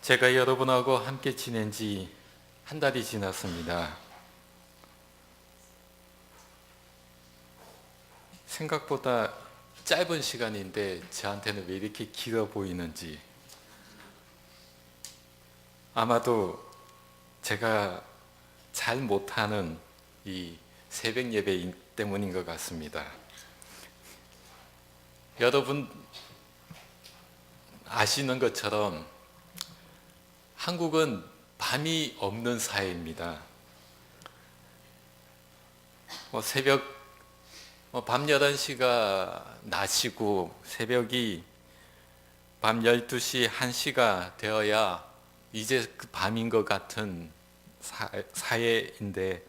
제가 여러분하고 함께 지낸 지 한 달이 지났습니다. 생각보다 짧은 시간인데 저한테는 왜 이렇게 길어 보이는지, 아마도 제가 잘 못하는 이 새벽 예배 때문인 것 같습니다. 여러분 아시는 것처럼 한국은 밤이 없는 사회입니다. 밤 11시가 낮이고 새벽이 밤 12시, 1시가 되어야 이제 그 밤인 것 같은 사회인데,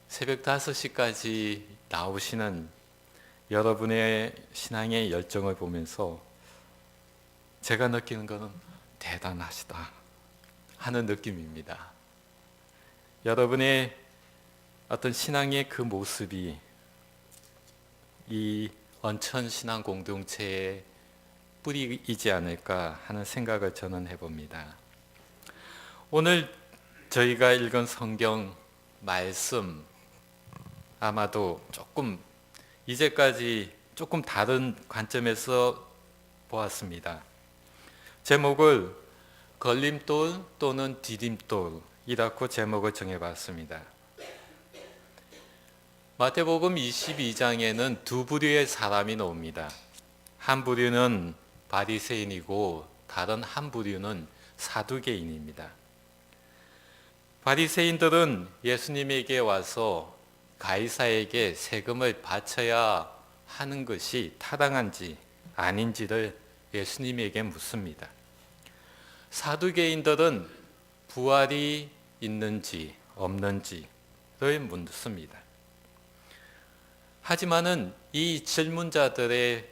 새벽 5시까지 나오시는 여러분의 신앙의 열정을 보면서 제가 느끼는 것은 대단하시다 하는 느낌입니다. 여러분의 어떤 신앙의 그 모습이 이 언천 신앙 공동체의 뿌리이지 않을까 하는 생각을 저는 해봅니다. 오늘 저희가 읽은 성경 말씀, 아마도 이제까지 조금 다른 관점에서 보았습니다. 제목을 걸림돌 또는 디딤돌이라고 제목을 정해봤습니다. 마태복음 22장에는 두 부류의 사람이 나옵니다. 한 부류는 바리새인이고 다른 한 부류는 사두개인입니다. 바리새인들은 예수님에게 와서 가이사에게 세금을 바쳐야 하는 것이 타당한지 아닌지를 예수님에게 묻습니다. 사두개인들은 부활이 있는지 없는지를 묻습니다. 하지만은 이 질문자들의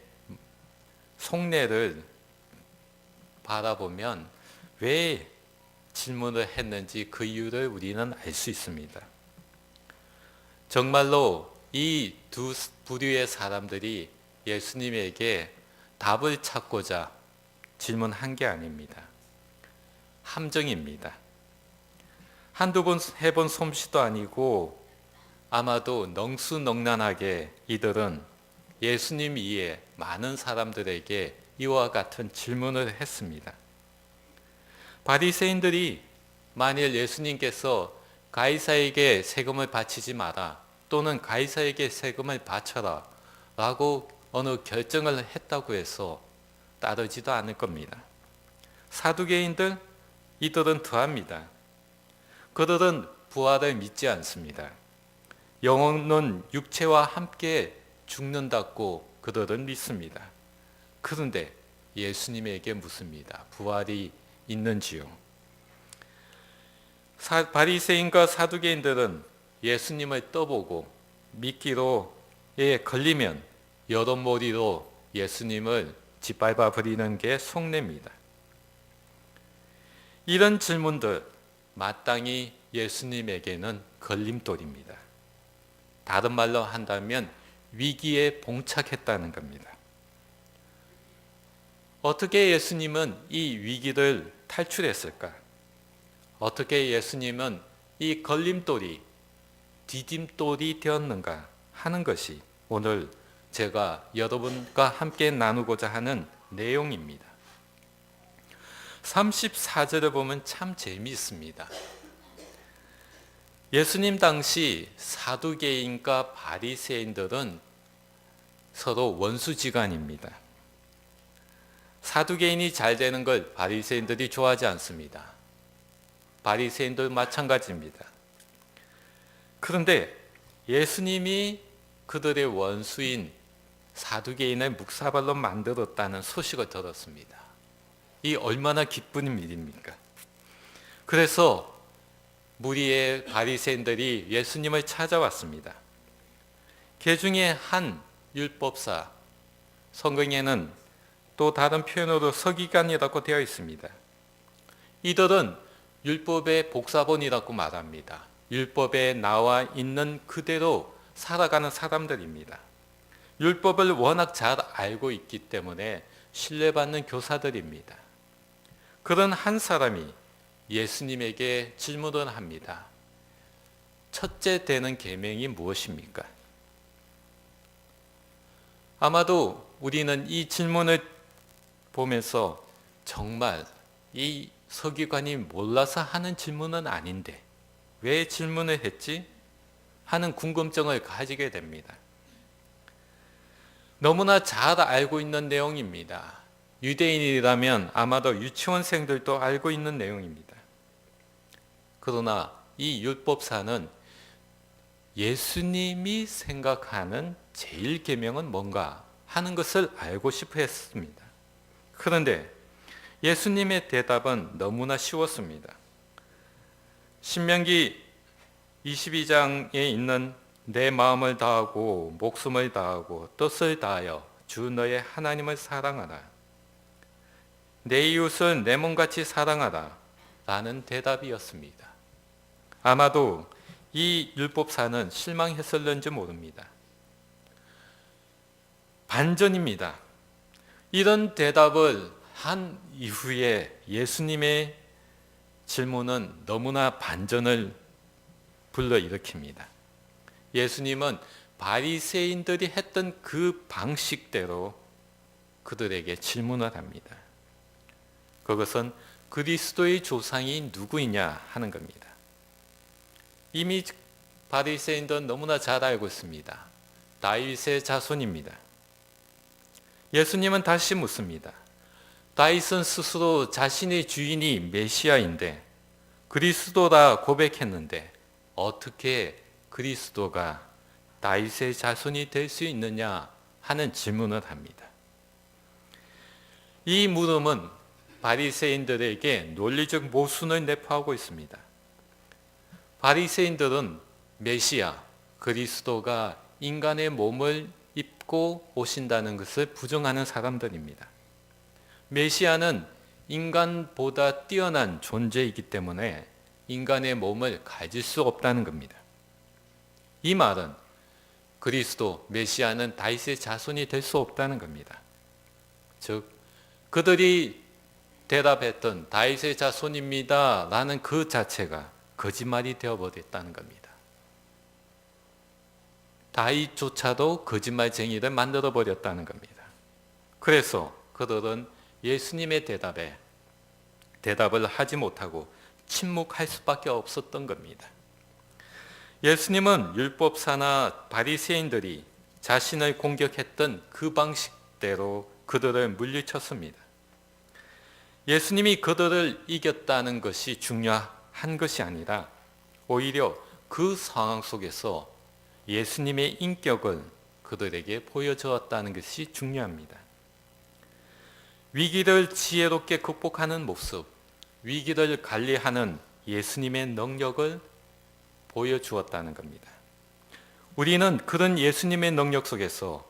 속내를 바라보면 왜 질문을 했는지 그 이유를 우리는 알 수 있습니다. 정말로 이 두 부류의 사람들이 예수님에게 답을 찾고자 질문한 게 아닙니다. 함정입니다. 한두 번 해본 솜씨도 아니고 아마도 넉수넉란하게 이들은 예수님 이외에 많은 사람들에게 이와 같은 질문을 했습니다. 바리새인들이 만일 예수님께서 가이사에게 세금을 바치지 마라 또는 가이사에게 세금을 바쳐라 라고 어느 결정을 했다고 해서 따르지도 않을 겁니다. 사두개인들, 이들은 더합니다. 그들은 부활을 믿지 않습니다. 영혼은 육체와 함께 죽는다고 그들은 믿습니다. 그런데 예수님에게 묻습니다. 부활이 있는지요? 바리새인과 사두개인들은 예수님을 떠보고 미끼로에 걸리면 여론몰이로 예수님을 짓밟아 버리는 게 속내입니다. 이런 질문들 마땅히 예수님에게는 걸림돌입니다. 다른 말로 한다면 위기에 봉착했다는 겁니다. 어떻게 예수님은 이 위기를 탈출했을까? 어떻게 예수님은 이 걸림돌이 디딤돌이 되었는가 하는 것이 오늘 제가 여러분과 함께 나누고자 하는 내용입니다. 34절을 보면 참 재미있습니다. 예수님 당시 사두개인과 바리새인들은 서로 원수지간입니다. 사두개인이 잘 되는 걸 바리새인들이 좋아하지 않습니다. 바리새인도 마찬가지입니다. 그런데 예수님이 그들의 원수인 사두개인을 묵사발로 만들었다는 소식을 들었습니다. 이 얼마나 기쁜 일입니까? 그래서 무리의 바리새인들이 예수님을 찾아왔습니다. 그 중에 한 율법사, 성경에는 또 다른 표현으로 서기관이라고 되어 있습니다. 이들은 율법의 복사본이라고 말합니다. 율법에 나와 있는 그대로 살아가는 사람들입니다. 율법을 워낙 잘 알고 있기 때문에 신뢰받는 교사들입니다. 그런 한 사람이 예수님에게 질문을 합니다. 첫째 되는 계명이 무엇입니까? 아마도 우리는 이 질문을 보면서 정말 이 서기관이 몰라서 하는 질문은 아닌데 왜 질문을 했지? 하는 궁금증을 가지게 됩니다. 너무나 잘 알고 있는 내용입니다. 유대인이라면 아마도 유치원생들도 알고 있는 내용입니다. 그러나 이 율법사는 예수님이 생각하는 제일 계명은 뭔가 하는 것을 알고 싶어 했습니다. 그런데 예수님의 대답은 너무나 쉬웠습니다. 신명기 22장에 있는 내 마음을 다하고 목숨을 다하고 뜻을 다하여 주 너의 하나님을 사랑하라. 내 이웃을 내 몸같이 사랑하라. 라는 대답이었습니다. 아마도 이 율법사는 실망했을는지 모릅니다. 반전입니다. 이런 대답을 한 이후에 예수님의 질문은 너무나 반전을 불러일으킵니다. 예수님은 바리새인들이 했던 그 방식대로 그들에게 질문을 합니다. 그것은 그리스도의 조상이 누구이냐 하는 겁니다. 이미 바리새인들은 너무나 잘 알고 있습니다. 다윗의 자손입니다. 예수님은 다시 묻습니다. 다윗은 스스로 자신의 주인이 메시아인데 그리스도라 고백했는데 어떻게 그리스도가 다윗의 자손이 될 수 있느냐 하는 질문을 합니다. 이 물음은 바리새인들에게 논리적 모순을 내포하고 있습니다. 바리새인들은 메시아, 그리스도가 인간의 몸을 입고 오신다는 것을 부정하는 사람들입니다. 메시아는 인간보다 뛰어난 존재이기 때문에 인간의 몸을 가질 수 없다는 겁니다. 이 말은 그리스도, 메시아는 다윗의 자손이 될 수 없다는 겁니다. 즉, 그들이 대답했던 다윗의 자손입니다 라는 그 자체가 거짓말이 되어버렸다는 겁니다. 다윗조차도 거짓말쟁이를 만들어버렸다는 겁니다. 그래서 그들은 예수님의 대답을 하지 못하고 침묵할 수밖에 없었던 겁니다. 예수님은 율법사나 바리새인들이 자신을 공격했던 그 방식대로 그들을 물리쳤습니다. 예수님이 그들을 이겼다는 것이 중요한 것이 아니라 오히려 그 상황 속에서 예수님의 인격을 그들에게 보여주었다는 것이 중요합니다. 위기를 지혜롭게 극복하는 모습, 위기를 관리하는 예수님의 능력을 보여주었다는 겁니다. 우리는 그런 예수님의 능력 속에서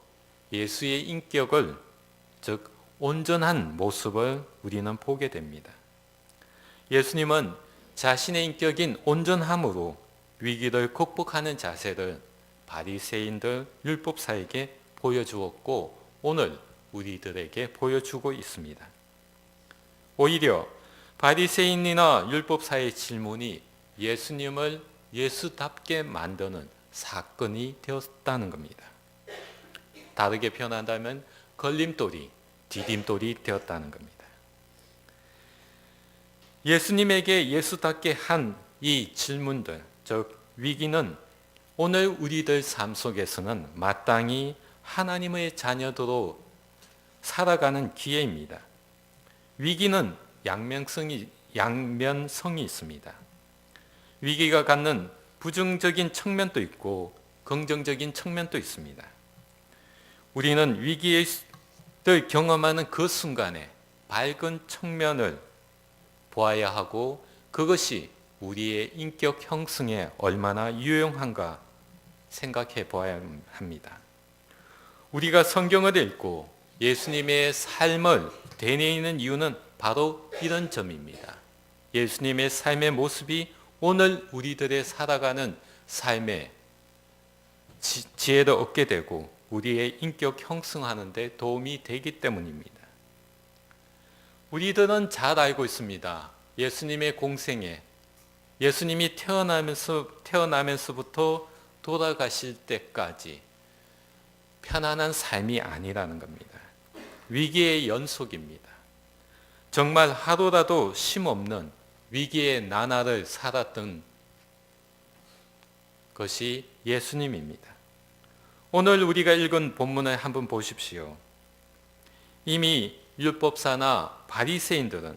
예수의 인격을, 즉 온전한 모습을 우리는 보게 됩니다. 예수님은 자신의 인격인 온전함으로 위기를 극복하는 자세를 바리새인들, 율법사에게 보여주었고 오늘 우리들에게 보여주고 있습니다. 오히려 바리새인이나 율법사의 질문이 예수님을 예수답게 만드는 사건이 되었다는 겁니다. 다르게 표현한다면 걸림돌이, 디딤돌이 되었다는 겁니다. 예수님에게 예수답게 한 이 질문들, 즉 위기는 오늘 우리들 삶 속에서는 마땅히 하나님의 자녀들로 살아가는 기회입니다. 위기는 양면성이 있습니다. 위기가 갖는 부정적인 측면도 있고 긍정적인 측면도 있습니다. 우리는 위기를 경험하는 그 순간에 밝은 측면을 보아야 하고 그것이 우리의 인격 형성에 얼마나 유용한가 생각해 보아야 합니다. 우리가 성경을 읽고 예수님의 삶을 되뇌이는 이유는 바로 이런 점입니다. 예수님의 삶의 모습이 오늘 우리들의 살아가는 삶에 지혜를 얻게 되고 우리의 인격 형성하는 데 도움이 되기 때문입니다. 우리들은 잘 알고 있습니다. 예수님의 공생애, 예수님이 태어나면서부터 돌아가실 때까지 편안한 삶이 아니라는 겁니다. 위기의 연속입니다. 정말 하루라도 쉼없는 위기의 나날을 살았던 것이 예수님입니다. 오늘 우리가 읽은 본문을 한번 보십시오. 이미 율법사나 바리새인들은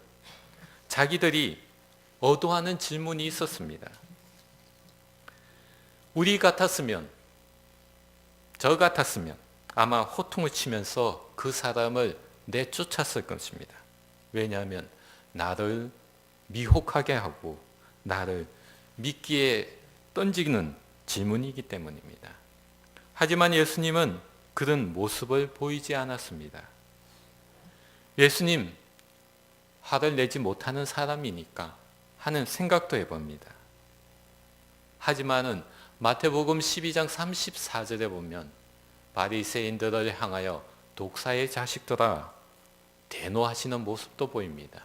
자기들이 어도하는 질문이 있었습니다. 우리 같았으면, 저 같았으면 아마 호통을 치면서 그 사람을 내쫓았을 것입니다. 왜냐하면 나를 미혹하게 하고 나를 미끼에 던지는 질문이기 때문입니다. 하지만 예수님은 그런 모습을 보이지 않았습니다. 예수님, 화를 내지 못하는 사람이니까 하는 생각도 해봅니다. 하지만은 마태복음 12장 34절에 보면 바리새인들을 향하여 독사의 자식들아 대노하시는 모습도 보입니다.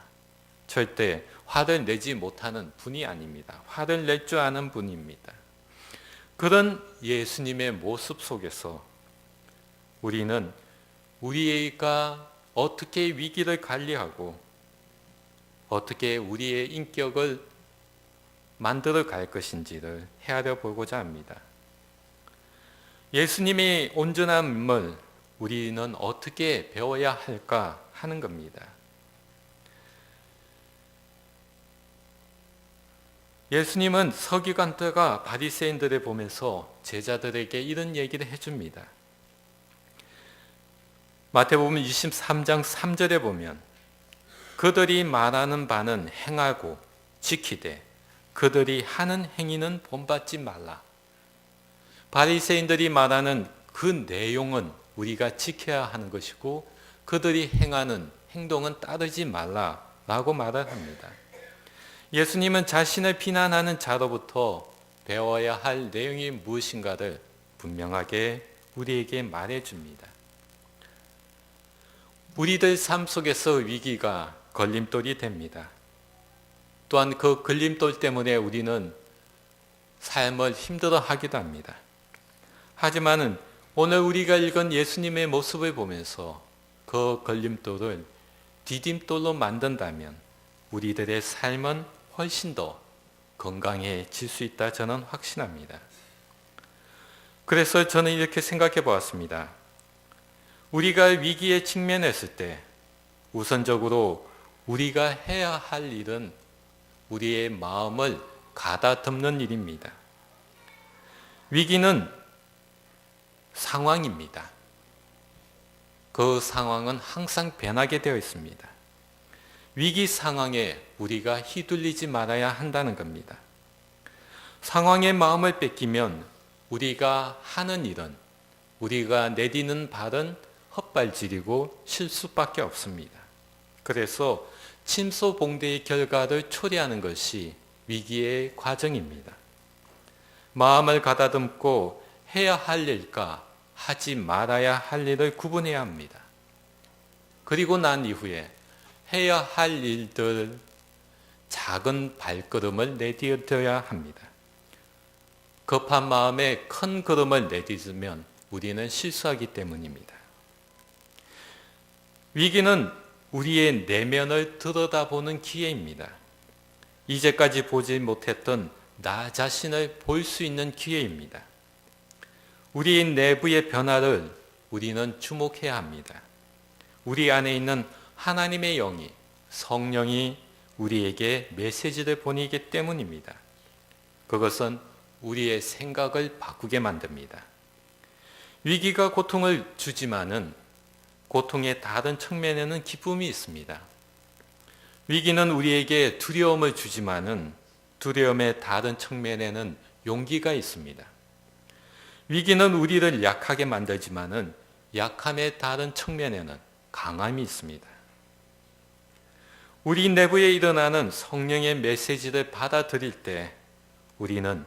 절대 화를 내지 못하는 분이 아닙니다. 화를 낼 줄 아는 분입니다. 그런 예수님의 모습 속에서 우리는 우리가 어떻게 위기를 관리하고 어떻게 우리의 인격을 만들어 갈 것인지를 헤아려 보고자 합니다. 예수님의 온전함을 우리는 어떻게 배워야 할까 하는 겁니다. 예수님은 서기관들과 바리새인들을 보면서 제자들에게 이런 얘기를 해줍니다. 마태복음 23장 3절에 보면 그들이 말하는 바는 행하고 지키되 그들이 하는 행위는 본받지 말라. 바리새인들이 말하는 그 내용은 우리가 지켜야 하는 것이고 그들이 행하는 행동은 따르지 말라라고 말을 합니다. 예수님은 자신을 비난하는 자로부터 배워야 할 내용이 무엇인가를 분명하게 우리에게 말해줍니다. 우리들 삶 속에서 위기가 걸림돌이 됩니다. 또한 그 걸림돌 때문에 우리는 삶을 힘들어하기도 합니다. 하지만 오늘 우리가 읽은 예수님의 모습을 보면서 그 걸림돌을 디딤돌로 만든다면 우리들의 삶은 훨씬 더 건강해질 수 있다 저는 확신합니다. 그래서 저는 이렇게 생각해 보았습니다. 우리가 위기에 직면했을 때 우선적으로 우리가 해야 할 일은 우리의 마음을 가다듬는 일입니다. 위기는 상황입니다. 그 상황은 항상 변하게 되어 있습니다. 위기 상황에 우리가 휘둘리지 말아야 한다는 겁니다. 상황의 마음을 뺏기면 우리가 하는 일은, 우리가 내디는 발은 헛발질이고 실수밖에 없습니다. 그래서 침소봉대의 결과를 초래하는 것이 위기의 과정입니다. 마음을 가다듬고 해야 할 일과 하지 말아야 할 일을 구분해야 합니다. 그리고 난 이후에 해야 할 일들 작은 발걸음을 내디뎌야 합니다. 급한 마음에 큰 걸음을 내딛으면 우리는 실수하기 때문입니다. 위기는 우리의 내면을 들여다보는 기회입니다. 이제까지 보지 못했던 나 자신을 볼 수 있는 기회입니다. 우리 내부의 변화를 우리는 주목해야 합니다. 우리 안에 있는 하나님의 영이, 성령이 우리에게 메시지를 보내기 때문입니다. 그것은 우리의 생각을 바꾸게 만듭니다. 위기가 고통을 주지만은 고통의 다른 측면에는 기쁨이 있습니다. 위기는 우리에게 두려움을 주지만은 두려움의 다른 측면에는 용기가 있습니다. 위기는 우리를 약하게 만들지만은 약함의 다른 측면에는 강함이 있습니다. 우리 내부에 일어나는 성령의 메시지를 받아들일 때 우리는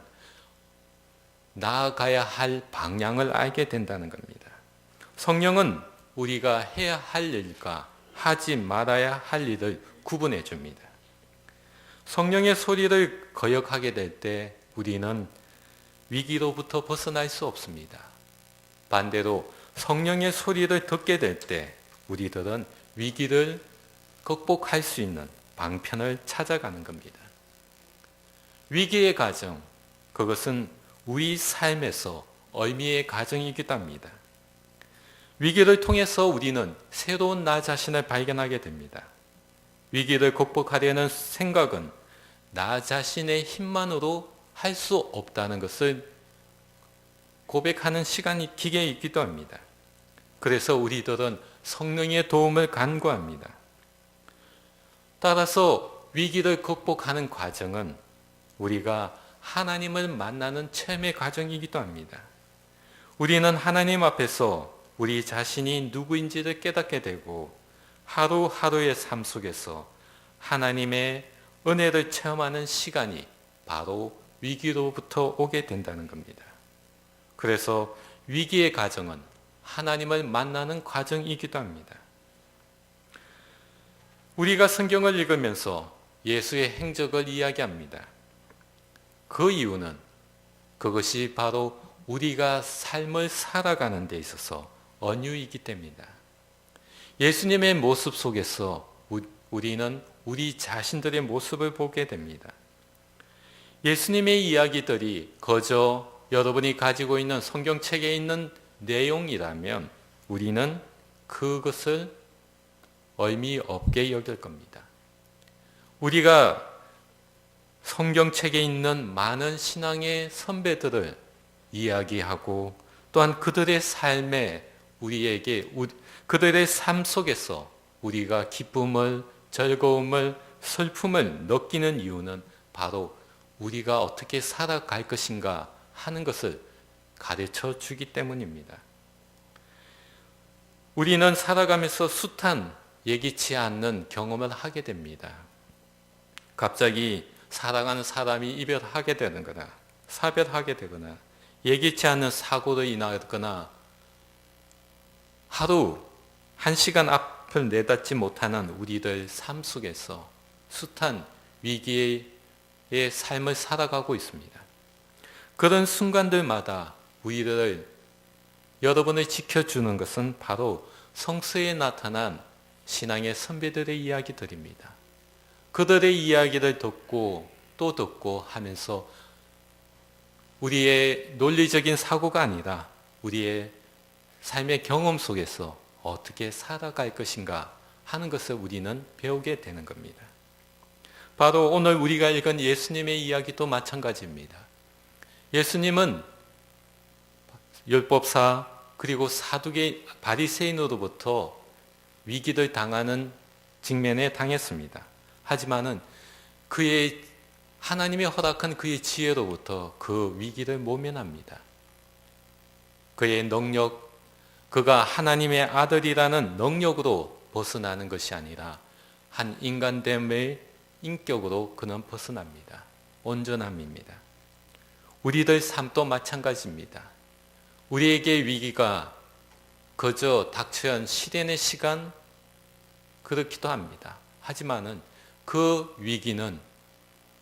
나아가야 할 방향을 알게 된다는 겁니다. 성령은 우리가 해야 할 일과 하지 말아야 할 일을 구분해 줍니다. 성령의 소리를 거역하게 될 때 우리는 위기로부터 벗어날 수 없습니다. 반대로 성령의 소리를 듣게 될 때 우리들은 위기를 극복할 수 있는 방편을 찾아가는 겁니다. 위기의 과정, 그것은 우리 삶에서 의미의 과정이기도 합니다. 위기를 통해서 우리는 새로운 나 자신을 발견하게 됩니다. 위기를 극복하려는 생각은 나 자신의 힘만으로 할 수 없다는 것을 고백하는 시간이 기계이기도 합니다. 그래서 우리들은 성령의 도움을 간구합니다. 따라서 위기를 극복하는 과정은 우리가 하나님을 만나는 체험의 과정이기도 합니다. 우리는 하나님 앞에서 우리 자신이 누구인지를 깨닫게 되고 하루하루의 삶 속에서 하나님의 은혜를 체험하는 시간이 바로 위기로부터 오게 된다는 겁니다. 그래서 위기의 과정은 하나님을 만나는 과정이기도 합니다. 우리가 성경을 읽으면서 예수의 행적을 이야기합니다. 그 이유는 그것이 바로 우리가 삶을 살아가는 데 있어서 언유이기 때문이다. 예수님의 모습 속에서 우리는 우리 자신들의 모습을 보게 됩니다. 예수님의 이야기들이 그저 여러분이 가지고 있는 성경책에 있는 내용이라면 우리는 그것을 의미 없게 여길 겁니다. 우리가 성경책에 있는 많은 신앙의 선배들을 이야기하고 또한 그들의 삶에 우리에게 그들의 삶 속에서 우리가 기쁨을, 즐거움을, 슬픔을 느끼는 이유는 바로 우리가 어떻게 살아갈 것인가 하는 것을 가르쳐 주기 때문입니다. 우리는 살아가면서 숱한 예기치 않는 경험을 하게 됩니다. 갑자기 사랑하는 사람이 이별하게 되는 거나 사별하게 되거나 예기치 않는 사고로 인하거나 하루 1시간 앞을 내닫지 못하는 우리들 삶 속에서 숱한 위기의 삶을 살아가고 있습니다. 그런 순간들마다 우리를 여러분을 지켜주는 것은 바로 성서에 나타난 신앙의 선배들의 이야기들입니다. 그들의 이야기를 듣고 또 듣고 하면서 우리의 논리적인 사고가 아니라 우리의 삶의 경험 속에서 어떻게 살아갈 것인가 하는 것을 우리는 배우게 되는 겁니다. 바로 오늘 우리가 읽은 예수님의 이야기도 마찬가지입니다. 예수님은 율법사 그리고 사두개 바리새인으로부터 위기를 당하는 직면에 당했습니다. 하지만은 그의 하나님이 허락한 그의 지혜로부터 그 위기를 모면합니다. 그의 능력, 그가 하나님의 아들이라는 능력으로 벗어나는 것이 아니라 한 인간됨의 인격으로 그는 벗어납니다. 온전함입니다. 우리들 삶도 마찬가지입니다. 우리에게 위기가 그저 닥쳐야 한 시련의 시간 그렇기도 합니다. 하지만은 그 위기는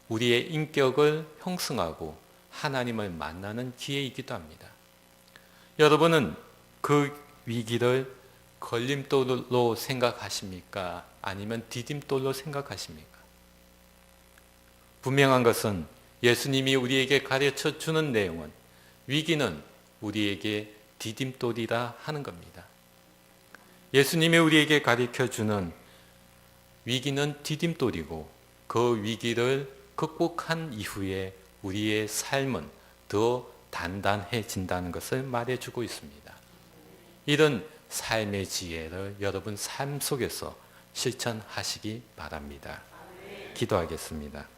우리의 인격을 형성하고 하나님을 만나는 기회이기도 합니다. 여러분은 그 위기를 걸림돌로 생각하십니까? 아니면 디딤돌로 생각하십니까? 분명한 것은 예수님이 우리에게 가르쳐 주는 내용은 위기는 우리에게 디딤돌이라 하는 겁니다. 예수님이 우리에게 가르쳐 주는 위기는 디딤돌이고 그 위기를 극복한 이후에 우리의 삶은 더 단단해진다는 것을 말해주고 있습니다. 이런 삶의 지혜를 여러분 삶 속에서 실천하시기 바랍니다. 기도하겠습니다.